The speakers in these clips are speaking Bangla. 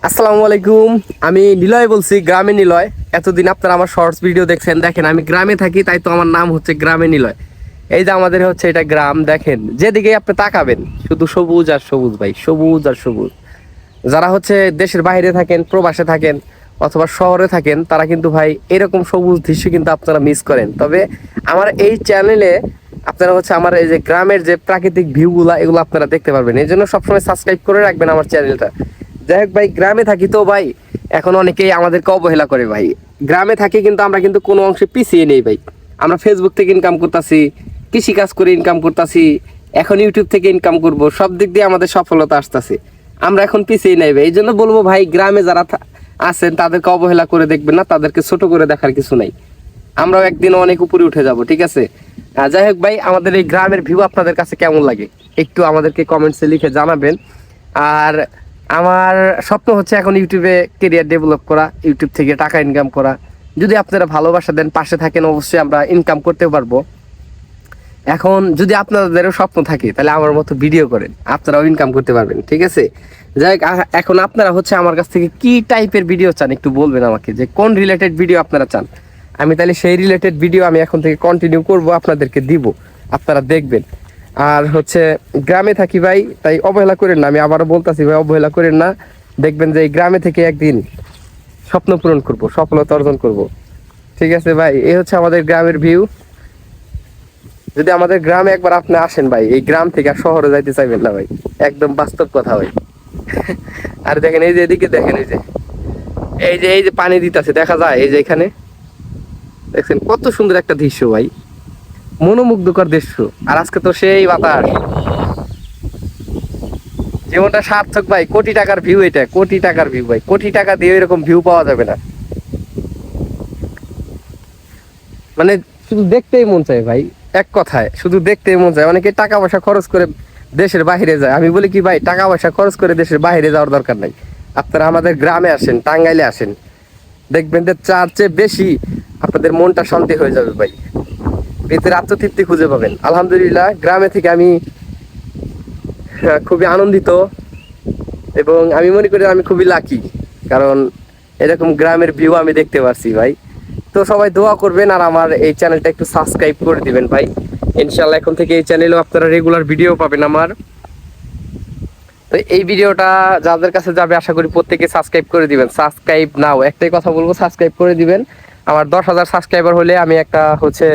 আসসালামু আলাইকুম। আমি নিলয় বলছি, গ্রামে নিলয়। এতদিন আপনারা আমার শর্টস ভিডিও দেখছেন। দেখেন আমি গ্রামে থাকি, তাই তো আমার নাম হচ্ছে গ্রামে নিলয়। এই যে আমাদের হচ্ছে এটা গ্রাম। দেখেন যেদিকে আপনি তাকাবেন শুধু সবুজ আর সবুজ ভাই, সবুজ আর সবুজ। যারা হচ্ছে দেশের বাইরে থাকেন, প্রবাসে থাকেন অথবা শহরে থাকেন, তারা কিন্তু ভাই এরকম সবুজ দৃশ্য কিন্তু আপনারা মিস করেন। তবে আমার এই চ্যানেলে আপনারা হচ্ছে আমার এই যে গ্রামের যে প্রাকৃতিক ভিউগুলা, এগুলো আপনারা দেখতে পারবেন। এই জন্য সবসময় সাবস্ক্রাইব করে রাখবেন আমার চ্যানেলটা। যাই হোক ভাই, গ্রামে থাকি তো ভাই, এখন অনেকেই আমাদেরকে অবহেলা করে ভাই। গ্রামে থাকি কিন্তু আমরা কিন্তু কোনো অংশে পিছিয়ে নেই ভাই। আমরা ফেসবুক থেকে ইনকাম করতেছি, কৃষিকাজ করে ইনকাম করতেছি, এখন ইউটিউব থেকে ইনকাম করব, সব দিক দিয়ে আমাদের সফলতা আসতেছে। আমরা এখন পিছিয়ে নেই ভাই। এই জন্য বলবো ভাই, গ্রামে যারা আছেন তাদেরকে অবহেলা করে দেখবেন না, তাদেরকে ছোট করে দেখার কিছু নাই। আমরাও একদিন অনেক উপরে উঠে যাব, ঠিক আছে? যাই হোক ভাই, আমাদের এই গ্রামের ভিউ আপনাদের কাছে কেমন লাগে একটু আমাদেরকে কমেন্টসে লিখে জানাবেন। আর আমার স্বপ্ন হচ্ছে এখন ইউটিউবে কেরিয়ার ডেভেলপ করা, ইউটিউব থেকে টাকা ইনকাম করা। যদি আপনারা ভালোবাসা দেন, পাশে থাকেন, অবশ্যই আমরা ইনকাম করতে পারবো। এখন যদি আপনাদেরও স্বপ্ন থাকে, তাহলে আমার মতো ভিডিও করেন, আপনারাও ইনকাম করতে পারবেন, ঠিক আছে? যাই হোক, এখন আপনারা হচ্ছে আমার কাছ থেকে কি টাইপের ভিডিও চান একটু বলবেন আমাকে, যে কোন রিলেটেড ভিডিও আপনারা চান। আমি তাহলে সেই রিলেটেড ভিডিও আমি এখন থেকে কন্টিনিউ করব, আপনাদেরকে দিব, আপনারা দেখবেন। আর হচ্ছে গ্রামে থাকি ভাই, তাই অবহেলা করেন না। আমি আবারও বলতেছি ভাই, অবহেলা করেন না। দেখবেন যে এই গ্রামে থেকে একদিন স্বপ্ন পূরণ করব, সফলতা অর্জন করব, ঠিক আছে ভাই? এই হচ্ছে আমাদের গ্রামের ভিউ। যদি আমাদের গ্রামে একবার আপনি আসেন ভাই, এই গ্রাম থেকে আর শহরে যাইতে চাইবেন না ভাই, একদম বাস্তব কথা ভাই। আর দেখেন এই যে এদিকে দেখেন, এই যে পানি দিতেছে, দেখা যায় এই যে এখানে, দেখছেন কত সুন্দর একটা দৃশ্য ভাই, মনোমুগ্ধকর দৃশ্য। আর আজকে তো সেই বাতাস, জীবনটা সার্থক ভাই। কোটি টাকার ভিউ, এটা কোটি টাকার ভিউ ভাই, কোটি টাকা দিয়ে এরকম ভিউ পাওয়া যাবে না। মানে শুধু দেখতেই মন চায় ভাই, এক কথায় শুধু দেখতেই মন চায়। অনেকে টাকা পয়সা খরচ করে দেশের বাইরে যায়। আমি বলি কি ভাই, টাকা পয়সা খরচ করে দেশের বাইরে যাওয়ার দরকার নাই। আপনারা আমাদের গ্রামে আসেন, টাঙ্গাইলে আসেন, দেখবেন যে চার চেয়ে বেশি আপনাদের মনটা শান্তি হয়ে যাবে ভাই, ভিতরে আত্মতৃপ্তি খুঁজে পাবেন। আলহামদুলিল্লাহ, গ্রামে থেকে আমি খুবই আনন্দিত, এবং আমি মনে করি আমি খুবই লাকি, কারণ এরকম গ্রামের ভিউ আমি দেখতে পারছি ভাই। তো সবাই দোয়া করবেন, আর আমার এই চ্যানেলটা একটু সাবস্ক্রাইব করে দিবেন ভাই। ইনশাল্লাহ এখন থেকে এই চ্যানেলেও আপনারা রেগুলার ভিডিও পাবেন আমার। তো এই ভিডিওটা যাদের কাছে যাবে, আশা করি প্রত্যেকে সাবস্ক্রাইব করে দিবেন। সাবস্ক্রাইব নাও, একটাই কথা বলবো, সাবস্ক্রাইব করে দিবেন। আমার 10,000 সাবস্ক্রাইবার হলে আমি একটা হচ্ছে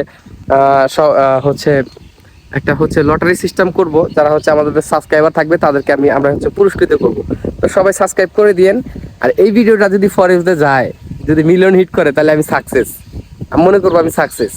লটারি সিস্টেম করব। যারা হচ্ছে আমাদের সাবস্ক্রাইবার থাকবে, তাদেরকে আমরা হচ্ছে পুরস্কৃত করব। তো সবাই সাবস্ক্রাইব করে দিয়েন। আর এই ভিডিওটা যদি ফরেস্টে যায়, যদি মিলিয়ন হিট করে, তাহলে আমি সাকসেস, আমি মনে করবো আমি সাকসেস।